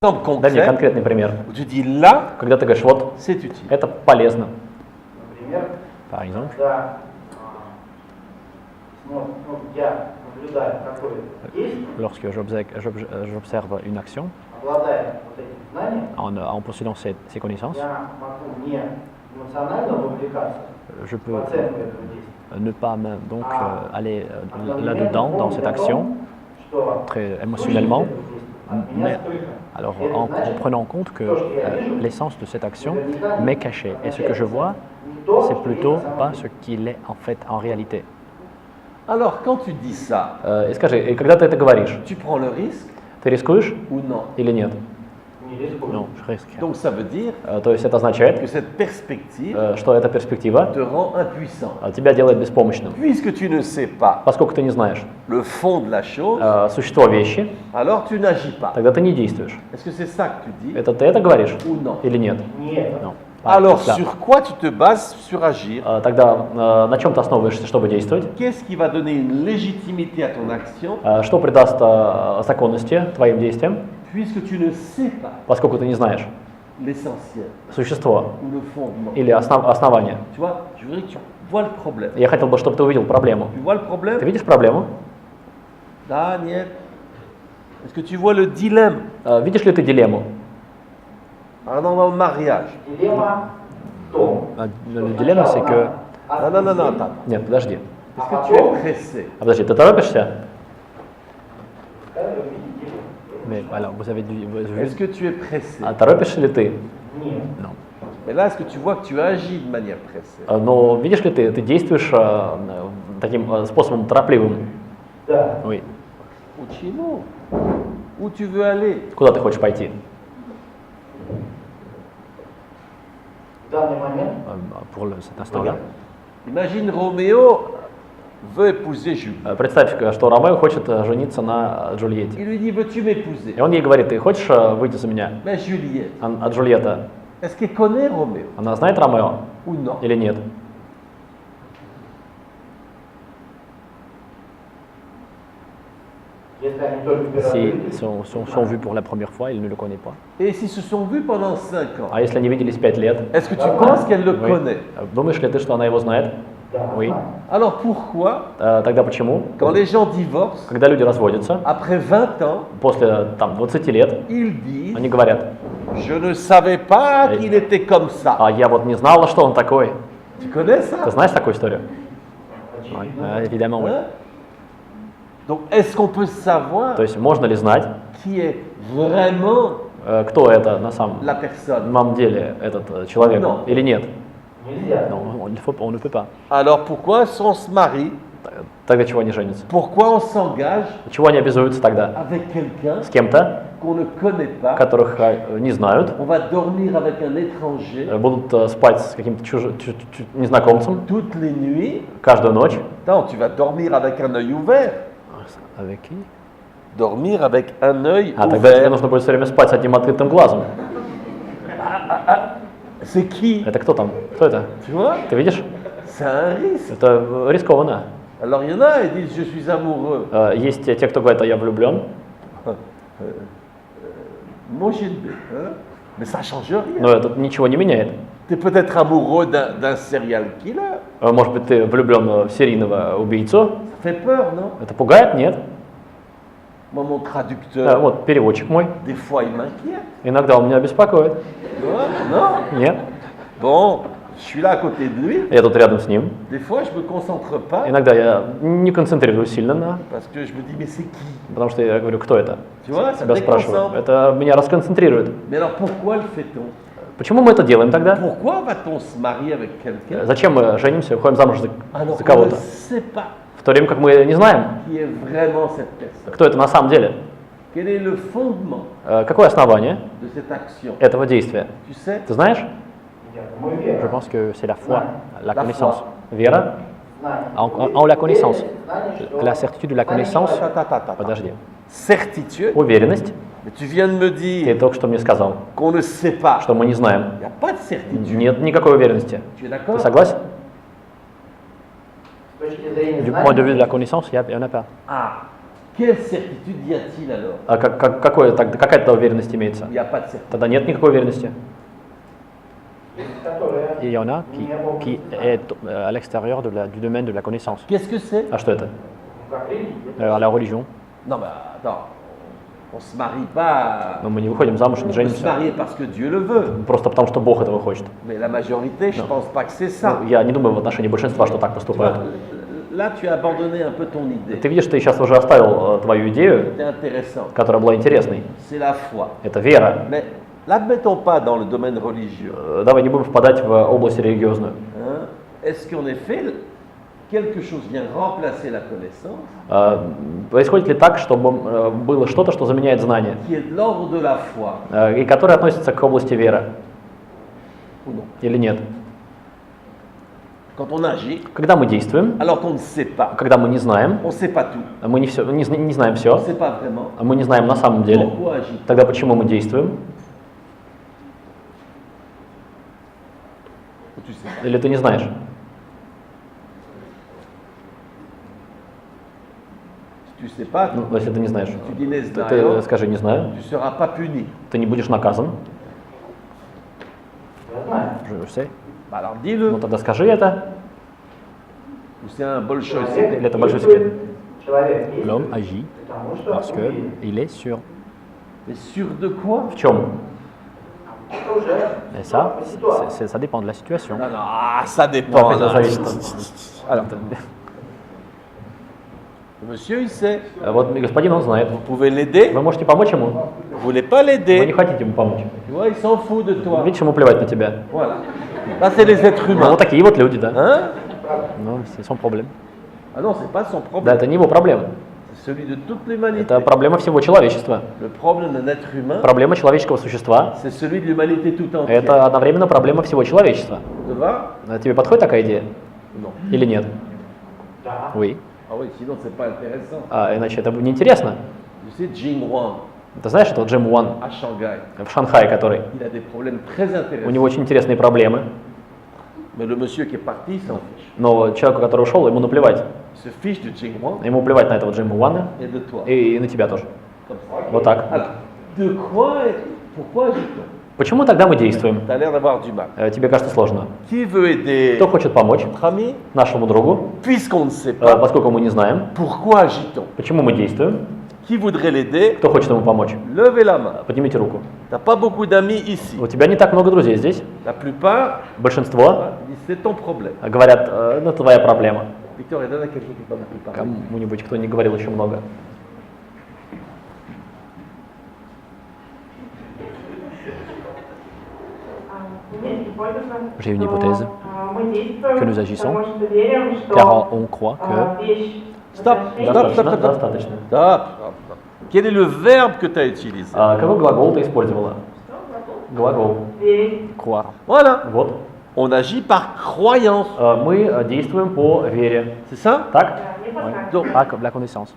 Exemple Дай мне concret, конкретный пример. où tu dis là, Когда ты говоришь, вот, c'est utile. это полезно. Например, Par exemple, когда я наблюдаю какое-то действие, lorsque j'observe une action, обладая вот этим знанием, en possédant ces connaissances, я могу не эмоционально вовлекаться je в peux оценку этого действия, ne pas donc aller là-dedans, dans cette action, что très émotionnellement, сущность этого действия от меня mais скрыта. alors Et это en значит, prenant en compte que l'essence de cette action m'est cachée. Et ce que je vois, не то, c'est что plutôt есть на самом pas деле. ce qu'il est en fait en réalité. Alors, quand tu dis ça, И скажи, и когда ты это говоришь, tu prends le risque ты рискуешь ou non? или нет? Не рискую. Non, je risque. Donc, ça veut dire То есть это означает, que cette perspective что эта перспектива te rend impuissant. тебя делает беспомощным. Puisque tu ne sais pas Поскольку ты не знаешь le fond de la chose, существо вещи, alors tu n'agis pas. тогда ты не действуешь. Est-ce que c'est ça que tu dis Это ты это говоришь ou non? или нет? Нет. Non. Alors, Cela. sur quoi tu te bases sur agir? Тогда на чем ты основываешься, чтобы действовать? Qu'est-ce qui va donner une légitimité à ton action Что придаст законности твоим действиям, puisque tu ne sais pas поскольку ты не знаешь l'essentiel существо ou le fondement? или основание? Tu vois, je voudrais que tu vois le problème. Я хотел бы, чтобы ты увидел проблему. Tu vois le Ты problème? видишь проблему? Daniel, est-ce que tu vois le dilemme? Видишь ли ты дилемму? Dans le mariage. Дилемма в том, Le dilemme, c'est que... Non, attends. Нет, подожди. Est-ce que tu es pressé? Подожди, ты торопишься? когда вы видите дилемму. Mais alors, vous avez vu... Est-ce que tu es pressé? Торопишься ли ты? Нет. Non. Mais là, est-ce que tu vois que tu agis de manière pressée? Но видишь ли ты действуешь таким способом торопливым? Да. Oui. Uchino, où tu veux aller? Куда ты хочешь пойти? В данный момент Pour cet instant-là. Imagine Roméo veut épouser Julie. Представь, что Ромео хочет жениться на Джульетте. Il lui dit, veux-tu m'épouser? И он ей говорит, ты хочешь выйти за меня? Mais Juliette, А Джульетта, est-ce qu'elle connaît Roméo она знает Ромео ou non? или нет? если они только первый раз Si видели, sont vus pour la première fois, ils ne le connaissent pas. Et s'ils se sont vus pendant 5 ans, А если они виделись 5 лет? est-ce que tu penses qu'elle le Oui. connaît? Думаешь ли ты, что она его знает? да, Oui. знаю. Alors pourquoi, Тогда почему? quand les gens divorcent, Когда люди разводятся, après 20 ans, после там, 20 лет, ils disent, они говорят, je ne savais pas qu'il était comme ça. а я вот не знала, что он такой. Tu connais ça? Ты знаешь такую историю? Очевидно. Évidemment, oui. Hein? Donc, est-ce qu'on peut savoir То есть можно ли знать, qui est vraiment кто это на la personne? самом деле, этот человек, Non. или нет? Нельзя. Non, on ne peut pas. Alors, pourquoi on se marie? Тогда чего они женятся? Pourquoi on s'engage Чего они обязуются тогда? avec quelqu'un С кем-то, qu'on ne connaît pas? которых не знают, On va dormir avec un étranger будут спать с каким-то незнакомцем toutes les nuits. каждую ночь. Non, tu vas dormir avec un œil ouvert. Avec qui? Dormir avec un œil Тогда тебе ouvert. нужно будет все время спать с одним открытым глазом. C'est qui? Это кто там? Кто это? Tu vois? Ты видишь? C'est un risque. Это рискованно. Alors, il y en a, ils disent, je suis amoureux. Есть те, кто говорит, я влюблен, Moi, j'ai le hein? Mais ça change rien. но это ничего не меняет. Tu es peut-être amoureux d'un serial killer. Может быть, ты влюблен в серийного убийцу. Ça fait peur, non? Это пугает? Нет. Moi, mon traducteur, Вот переводчик мой. des fois, il m'inquiète. Иногда он меня беспокоит. Non? Нет. Bon, je suis là à côté de lui. Я тут рядом с ним. Des fois, je me concentre pas Иногда я не концентрируюсь сильно на... parce que je me dis, mais c'est qui? Потому что я говорю, кто это? Tu vois, ça Тебя me спрашиваю. déconcentre. Это меня расконцентрирует. Mais alors, pourquoi le fait-on? Почему мы это делаем тогда? Pourquoi va-t-on se marier avec quelqu'un Зачем мы женимся, выходим замуж alors за qu'on ne кого-то? sait pas В то время как мы не знаем, qui est vraiment cette personne? кто это на самом деле. Quel est le fondement Какое основание de cette action? этого действия? Tu sais? Ты знаешь? Я думаю, Je вера. pense que c'est la foi, la La connaissance. foi. Вера Знание. en la connaissance. Знание, что La certitude de la connaissance. Attends. Подожди. Certitude. Уверенность. Mais tu viens de me Ты dire только что мне сказал, qu'on ne sait pas. что мы не знаем. Il n'y a pas de certitude. Нет никакой уверенности. Tu es Oh. d'accord? Ты согласен? с точки зрения Du point de vue de знания, la connaissance, il n'y en a pas. Ah, Quelle certitude y a-t-il alors? А какая тогда уверенность имеется? Il n'y a pas de certitude. Тогда нет никакой уверенности. Которые Il y en a не могут qui знать. est à l'extérieur du domaine de la connaissance. Qu'est-ce que c'est? А что это? Как религия. La religion. Non, mais attends, on se marie pas. Но мы не выходим замуж, не On peut se женимся. marier parce que Dieu le veut. Просто потому, что Бог этого хочет. Mais la majorité, je pense pas que c'est ça. Ну, я не думаю в отношении большинства, что так Tu vois, поступают. là, tu as abandonné un peu ton idée. Ты видишь, ты сейчас уже оставил твою идею, C'est intéressant. которая была интересной. C'est la foi. Это вера. Mais l'admettons pas dans le domaine religieux. Давай не будем впадать в область религиозную. Hein? Est-ce qu'en effet, quelque chose vient remplacer la connaissance, Происходит ли так, чтобы было что-то, что заменяет знание, qui est de l'ordre de la foi, и которое относится к области веры, ou non? или нет? Quand on agit, Когда мы действуем, alors qu'on ne sait pas, когда мы не знаем, on ne sait pas tout, мы не знаем on ne все, sait pas vraiment, мы не знаем на самом деле, pourquoi agir? тогда почему мы действуем? Tu sais pas. Или ты не знаешь? Si tu sais pas, Ну, если ты не знаешь, tu dis ne ты скажи «не знаю», tu seras pas puni. ты не будешь наказан. Я знаю. Je sais. Bah alors dis-le. Ну тогда скажи это. Ou c'est un большой Человек secret. Или это большой действует, секрет? Человек действует, L'homme agit потому что parce уверен. qu'il est sûr. Mais sûr de quoi? В чем? Это уже Et ça, ситуация. ça dépend de la situation. Non, non, ah, ça dépend. Это là. зависит. Alors, monsieur, il sait. Вот господин, он знает. Vous pouvez l'aider. Вы можете помочь ему? Vous voulez pas Вы не l'aider. хотите ему помочь. Tu vois, il s'en fout de toi. Видишь, ему плевать на тебя. Voilà. Là, c'est les êtres Ну, humains. вот такие вот люди, да. Hein? Non, c'est son problème. Ah non, c'est pas son Да, problème. это не его проблема. C'est celui de toute l'humanité. Это проблема всего человечества. Le problème d'un être humain, Проблема человеческого существа c'est celui de l'humanité tout entière. это одновременно проблема всего человечества. Ça va? Тебе подходит такая идея? Non. Или нет? Да. Oui. Ah oui, sinon c'est pas intéressant. А иначе это бы неинтересно. Tu sais, Jim Wang Ты знаешь, это Джим Уан à Shanghai, в Шанхае, который. il a des problèmes très У intéressants. него очень интересные проблемы. Mais le monsieur qui est parti, il s'en fiche. Но человеку, который ушел, ему наплевать. Il se fiche de Jim Wang Ему плевать на этого Джима Уана et de toi. и на тебя тоже. Comme ça. Вот так. Alors, de quoi et pourquoi agit-on? Почему тогда мы действуем? Tu as l'air d'avoir du mal. Тебе кажется сложно. Qui veut aider Кто хочет помочь notre ami? нашему другу, Puisqu'on ne sait pas, поскольку мы не знаем, pourquoi agit-on? почему мы действуем? Qui voudrait l'aider? Кто хочет ему помочь? Levez la main. Поднимите руку. Tu n'as pas beaucoup d'amis ici. У тебя не так много друзей здесь. La plupart, Большинство disent, c'est ton problème. говорят, это твоя проблема. Victor, donne à quelqu'un qui ne parle plus parler. Кому-нибудь, кто не говорил еще много. J'ai une hypothèse que nous agissons car on croit que Stop, stop, stop, stop, stop. Достаточно. Stop, stop, stop. Quel est le verbe que tu as utilisé? Какой глагол ты использовала? Глагол. croire. Voilà. Вот. On agit par croyance. Мы действуем по вере. C'est ça? Так? Donc, Pas comme la connaissance.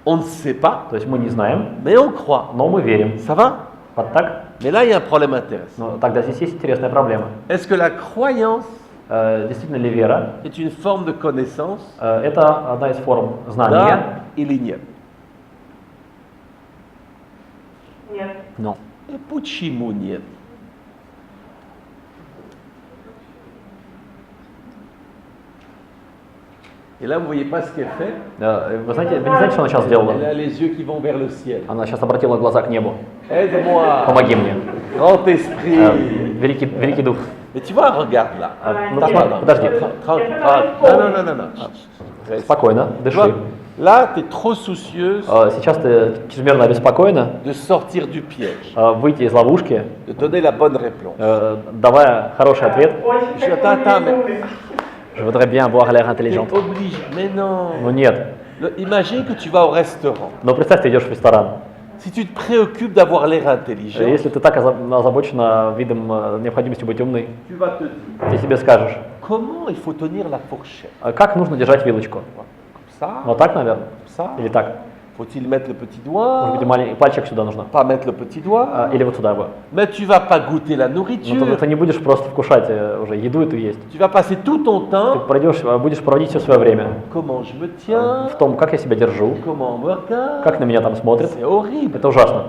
on ne sait pas, То есть мы не знаем, mais on croit. но мы верим. Ça va? Вот так? Mais là, il y a un problème intéressant. Но тогда здесь есть интересная проблема. Est-ce que la croyance Действительно ли вера est une forme de connaissance? это одна из форм Да знания? или нет? Нет. Non. Et почему нет? Et là, vous voyez pas ce qu'elle fait? Вы знаете, вы не знаете, что она сейчас сделала? Elle a les yeux qui vont vers le ciel. Она сейчас обратила глаза к небу. Aide-moi, Помоги мне. grand esprit. Великий дух. Mais tu vois, regarde là. Ну, Attends, подожди. Non. Reste. Спокойно, Tu дыши. vois, là, tu es trop soucieuse Сейчас ты чрезмерно обеспокоена. de sortir du piège, Выйти из ловушки, de donner la bonne réponse. давая хороший ответ. Очень Je t'attends, mais Je voudrais bien avoir l'air t'es intelligente. obligé. Mais non. Ну нет. Imagine que tu vas au restaurant. Но представь, ты идешь в ресторан. Si tu te préoccupes d'avoir l'air intelligent, Если ты так озабочена видом необходимости быть умной, tu vas te dire ты себе скажешь, comment il faut tenir la fourchette. как нужно держать вилочку? Comme ça, Вот так, наверное? comme ça. Или так? Faut-il mettre le petit Может быть, doigt? маленький пальчик сюда нужно. Pas mettre le petit doigt? Или вот сюда бы. Mais tu vas pas goûter la Но nourriture. ты не будешь просто вкушать уже еду эту есть. Tu vas passer tout ton Ты temps. будешь проводить все свое время Comment je me tiens? в том, как я себя держу, Comment on me regarde? как на меня там смотрят. C'est horrible. Это ужасно.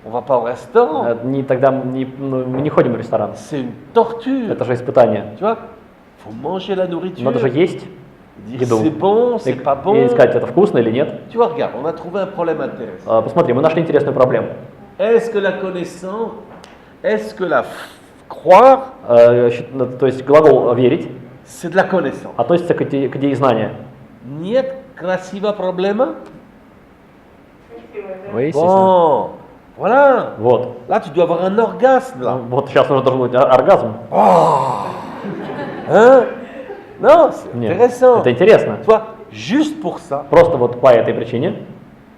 On va pas au restaurant. Тогда мы не ходим в ресторан. C'est une torture. Это же испытание. Tu vois? Faut manger la nourriture. Надо же есть Dire еду. c'est bon, c'est pas bon. И искать, это вкусно или нет. Tu vois, regarde, on a trouvé un problème intéressant. Посмотри, мы нашли интересную проблему. Est-ce que la connaissance, est-ce que la croire, То есть глагол «верить» c'est de la connaissance? относится к идее знания. Niet красиво проблема? Oui, c'est ça. Bon, voilà. Вот. Là, tu dois avoir un orgasme, là. Вот сейчас уже должен быть оргазм. Hein? Non, c'est Нет, intéressant. это интересно. Tu vois, juste pour ça, Просто вот по этой причине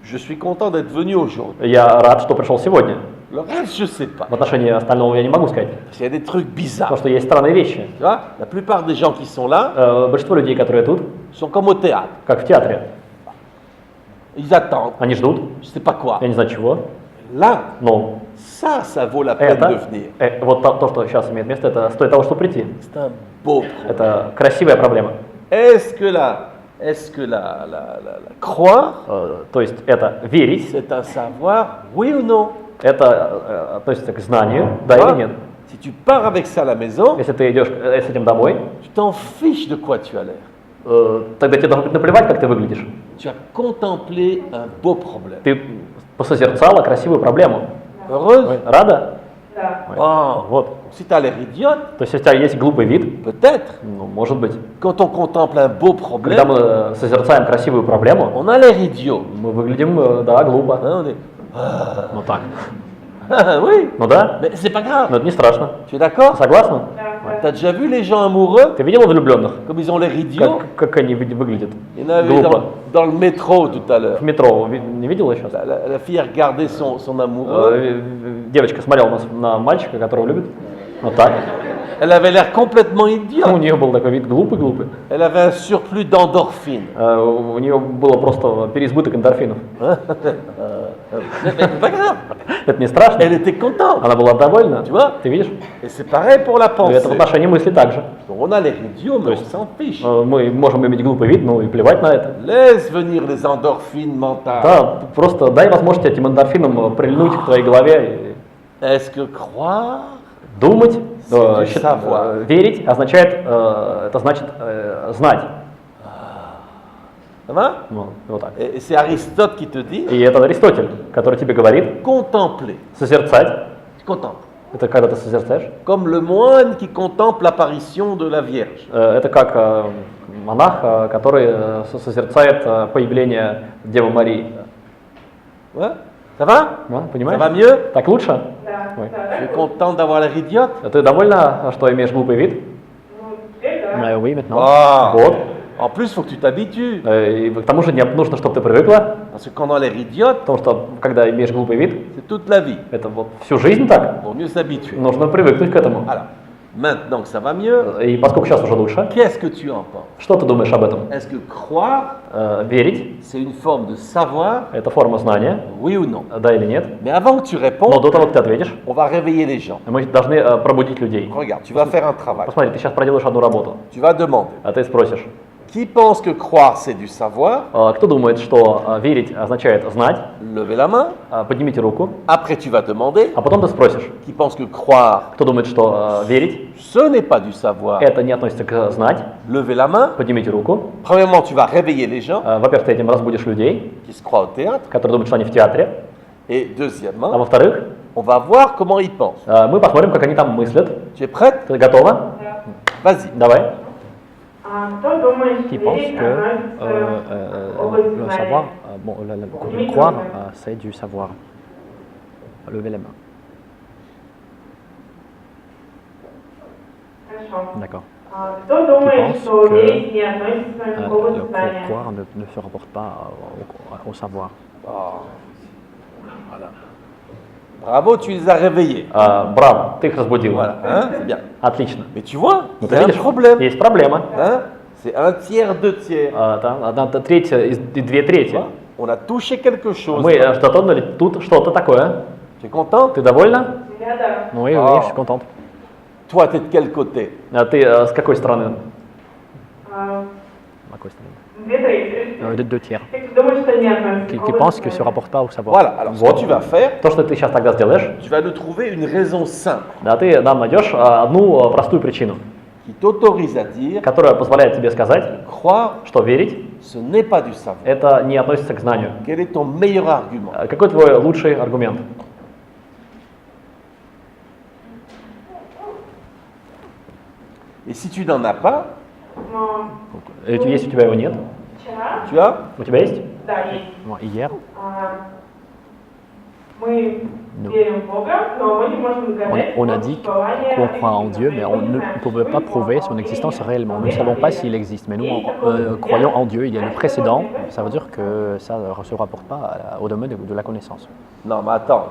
je suis content d'être venu aujourd'hui. я рад, что пришел сегодня. Le reste, je sais pas. В отношении остального я не могу сказать. Il y a des trucs bizarres. Потому что есть странные вещи. Tu vois, la plupart des gens qui sont là Большинство людей, которые тут, sont comme au théâtre. как в театре, Ils attendent, они ждут, je sais pas quoi. я не знаю чего, Là, но ça vaut la peine de venir. вот то, что сейчас имеет место, это стоит того, чтобы прийти. C'est un beau problème. Это красивая проблема. Est-ce que la croire, То есть это верить, c'est un savoir, oui ou non? это относится к знанию, да Tu или vois, нет. si tu pars avec ça à la maison, Если ты идешь с этим домой, tu t'en fiches de quoi tu as l'air. тогда тебе должно быть наплевать, как ты выглядишь. Tu as contemplé un beau problème. Ты посозерцала красивую проблему. Heureuse? Рада? Да. Oh, Вот. si tu as l'air idiote, То есть, если у тебя есть глупый вид, peut-être. ну, может быть, Quand on contemple un beau когда problème, мы созерцаем красивую проблему, on a l'air idiot. мы выглядим, да, глупо. Hein, on est... Ну так. oui, Ну да, mais c'est pas grave. но это не страшно. Tu es d'accord? Согласна? T'as déjà vu les gens amoureux, Ты видела влюбленных? comme ils ont l'air idiots? Как они выглядят? Il y en avait Глупо. dans le métro tout à l'heure. В метро не видела сейчас? La fille a regardé son amoureux. Девочка смотрела на мальчика, которого любит. Вот так. Elle avait l'air complètement У idiote. нее был такой вид глупый. Elle avait un surplus d'endorphine. У нее было просто переизбыток эндорфинов. Mais c'est pas grave. Это не страшно. Elle était contente. Она была довольна. Tu vois? Ты видишь? Et c'est pareil pour la И pensée. это в отношении мысли также. Donc on a l'air idiot, mais on s'en fiche. Мы можем иметь глупый вид, но и плевать на это. Laisse venir les endorphines mentales. Да, просто дай возможность этим эндорфинам прильнуть к твоей голове. Est-ce que croire, Думать, C'est du savoir. верить означает, это значит знать. ça va? Вот так. Et c'est Aristote qui te dit И это Аристотель, который тебе говорит, contempler. созерцать. Tu contemples. Это когда ты созерцаешь. Comme le moine qui contemple l'apparition de la Vierge. Это как монах, который созерцает появление Девы Марии. Ouais? Ça va? Да, Ça понимаешь? va mieux? Так лучше? Да. Ой. Tu es content d'avoir l'air idiote? Ты довольна, что имеешь глупый вид? Ну, теперь да. Oui, maintenant. Ah. Вот. En plus, il faut que tu t'habitues. И к тому же нужно, чтобы ты привыкла, Parce que quand on a l'air idiote, потому что когда имеешь глупый вид, c'est toute la vie. это вот всю жизнь так, Il vaut mieux s'habituer. нужно привыкнуть к этому. Alors, maintenant que ça va mieux, И поскольку сейчас уже лучше, qu'est-ce que tu en penses? что ты думаешь об этом? Est-ce que croire, Верить c'est une forme de savoir, – это форма знания, oui ou non? да или нет? Mais avant que tu Но répondes, до того, как ты ответишь, on va réveiller les gens. мы должны пробудить людей. Regarde, tu vas faire un travail. Посмотри, ты сейчас проделаешь одну работу, Tu vas demander. а ты спросишь, Qui pense que croire, c'est du savoir? кто думает, что верить означает знать? Levez la main. Поднимите руку, Après, tu vas demander. а потом ты спросишь, Qui pense que croire, кто думает, что верить ce n'est pas du savoir? это не относится к знать? Levez la main. Поднимите руку. Premièrement, tu vas réveiller les gens Во-первых, ты этим разбудишь людей, qui se croient au théâtre. которые думают, что они в театре. Et А deuxièmement, во-вторых, on va voir comment ils pensent. мы посмотрим, как они там мыслят. Tu es prête? Ты готова? Vas-y. Давай. А кто думает, Qui что pense верить que относится к области le знания? savoir, le croire, c'est du savoir. Levez les mains. Хорошо. D'accord. А кто думает, pense что que, верить не относится к области Le знания? croire ne se rapporte pas au savoir. Voilà. Bravo, tu les as réveillés. Браво, ты их разбудила. Voilà, hein, c'est bien. Отлично. Mais tu vois, Ну, il y ты a un видишь, problème. есть проблема. Hein? C'est un tiers, deux tiers. Там одна треть и две трети. On a touché quelque chose. Мы затронули тут что-то такое. Tu es content? Ты довольна? Я да. Oui, oui, Ah. je suis contente. Toi, tu es de quel côté? А ты с какой стороны? À cause de- Две трети. Deux tiers. Те, кто думает, что не относится Qui к pensent que области. ce rapporte pas au savoir. Voilà, alors ce que tu vas faire, То, что ты сейчас тогда сделаешь, tu vas nous trouver une raison simple да, ты нам найдешь одну простую причину, qui t'autorise à dire которая позволяет тебе сказать, croire, что верить ce n'est pas du savoir. это не относится к знанию. Quel est ton meilleur argument? Какой твой лучший аргумент? Et si tu n'en as pas, Но Если у тебя его нет, вчера, tu as у тебя есть? да, есть. Bon, hier, Мы Ну. верим в Бога, но мы не можем доказать on a dit qu'on croit en Dieu, mais on ne pouvait pas prouver son existence réellement. Nous ne savons pas s'il existe, mais nous, croyons en Dieu. Il y a le précédent, ça veut dire que ça ne se rapporte pas au domaine de la connaissance. Non, mais attends,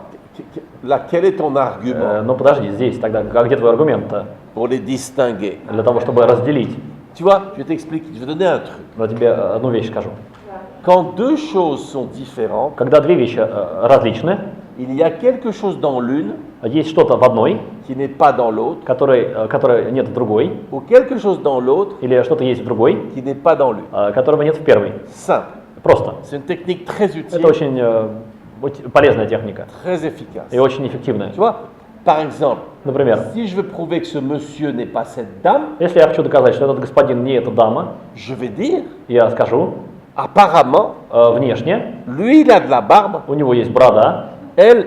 là, quel est ton argument Ну подожди, здесь тогда, где твой аргумент-то? pour les distinguer? Для того, чтобы разделить. Tu vois, je vais t'expliquer, je vais donner un truc. Я тебе одну вещь скажу. Quand deux choses sont différentes, Когда две вещи различны, il y a quelque chose dans l'une есть что-то в одной, qui n'est pas dans l'autre, которое нет в другой, ou quelque chose dans l'autre или что-то есть в другой, qui n'est pas dans l'une. которого нет в первой. Simple. Просто. C'est une technique très utile, Это очень полезная техника très efficace. и очень эффективная. Tu vois, par exemple, Например, si je veux prouver que ce monsieur n'est pas cette dame, если я хочу доказать, что этот господин не эта дама, je vais dire, я скажу, apparemment, внешне lui, il a de la barbe, у него есть борода, elle,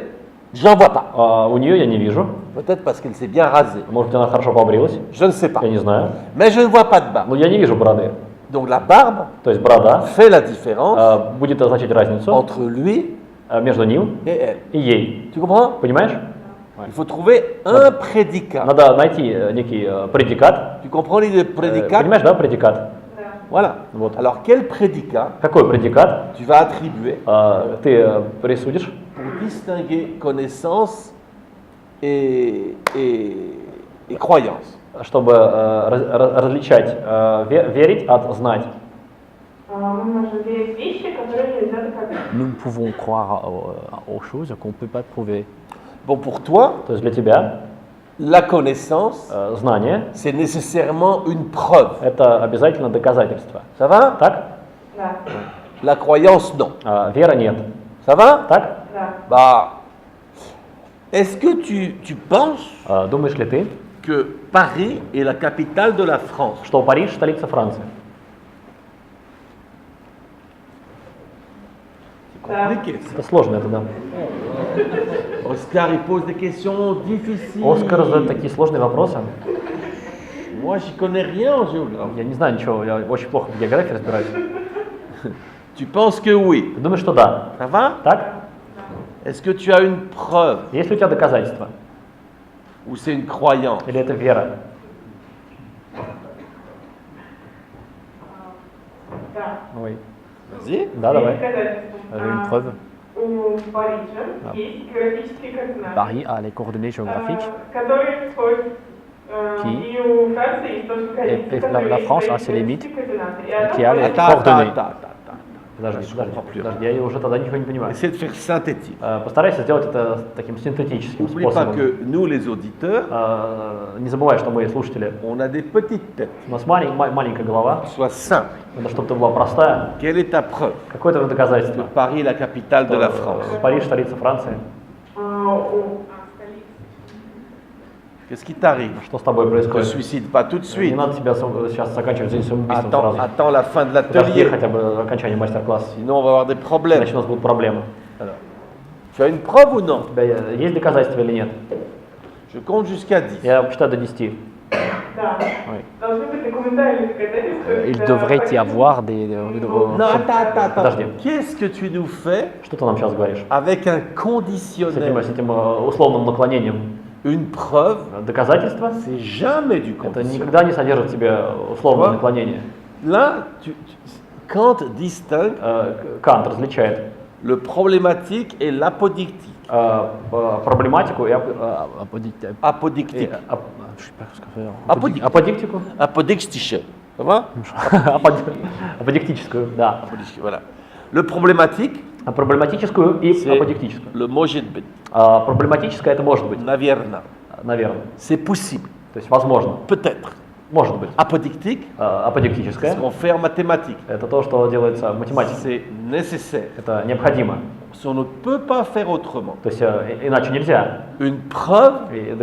j'en vois pas. а у нее я не вижу. Peut-être parce qu'elle s'est bien rasée. Может быть, она хорошо побрилась, Je ne sais pas. я не знаю. Mais je ne vois pas de barbe. Но я не вижу бороды. Donc la barbe То есть борода fait la différence будет означать разницу entre lui между ним et elle. и ей. Tu comprends? Понимаешь? Il faut trouver un prédicat. Надо найти некий предикат. Tu comprends l'idée de prédicat? Понимаешь, да, предикат? Voilà. Вот. Alors quel prédicat Какой предикат tu vas attribuer ты присудишь, pour distinguer connaissance et croyance? чтобы различать верить от знать? Мы можем верить вещи, которые нельзя доказать. Nous pouvons croire aux choses qu'on ne peut pas prouver. Bon, pour toi, То есть для тебя la connaissance, знание c'est nécessairement une preuve. это обязательно доказательство. Ça va? Так? Да, La croyance, non. Вера нет. Ça va? Так? да. Bah, est-ce que tu penses Думаешь ли ты, que Paris est la capitale de la France? что Париж столица Франции? Compliqué, ça. Это сложно, это да. Oscar, il pose des questions difficiles. Оскар задает такие сложные вопросы. Moi, j'y connais rien en géographie. Я не знаю ничего, я очень плохо в географии разбираюсь. Tu penses que oui. Ты думаешь, что да? Ça va? Так? Est-ce que tu as une preuve Есть ли у тебя доказательства? ou c'est une croyance? Или это вера? Да. Ой. Vas-y. Да, давай. Доказательства. J'ai une preuve. У Парижа есть географические координаты, Paris a les coordonnées géographiques. которые входят Qui? и у Франции есть тоже границы, Et которые la есть France свои a ses limites, географические координаты. И et одна qui a les входит- coordonnées. Подожди, Je подожди, comprends plus. подожди, я уже тогда ничего не понимаю. Essaie de faire synthétique. Постарайся сделать это таким синтетическим N'oublie pas способом. que nous, les auditeurs, Не забывай, что мы слушатели. on a des petites têtes. У нас маленькая голова. Sois simple. Надо, чтобы ты была простая. Quelle est ta preuve Какое это que доказательство? Paris est la capitale de la France? Париж, столица Франции. столица. Qu'est-ce qui t'arrive? Что с тобой Ne te происходит? suicide pas tout de Не suite. надо себя сейчас заканчивать за самоубийством Attends, сразу. attends la fin de Подожди l'atelier. хотя бы окончание мастер-класса. Sinon, on va avoir des problèmes. Иначе у нас будут проблемы. Alors, tu as une preuve ou non? У тебя есть доказательства или нет? Je compte jusqu'à 10. Я считаю до 10. Да. Oui. Должны быть документальные доказательства. Il когда devrait y Париж- avoir des. Non, attends. Подожди. Qu'est-ce que tu nous fais Что ты нам сейчас говоришь? avec un С conditionnel? этим условным наклонением. Une preuve, Доказательства? c'est jamais du Это conditionnel. никогда не содержит в себе условное Ouais. наклонение. Là, Kant distingue Кант различает le problématique et l'apodictique. проблематику и Apodictique. Je sais pas ce qu'on fait. Apodictique. аподиктику. Apodictische. Ça va? Аподиктическую, да. Apodictique, voilà. Le problématique, проблематическую и c'est аподектическую. le может быть, Проблематическое это может быть, наверное. наверное. C'est possible, То есть возможно, peut-être. может быть. Apodictique, c'est Аподектическое ce qu'on fait en mathématiques. это то, что делается в математике. C'est nécessaire. Это необходимо. On ne peut pas faire autrement. То есть иначе нельзя. Une preuve, И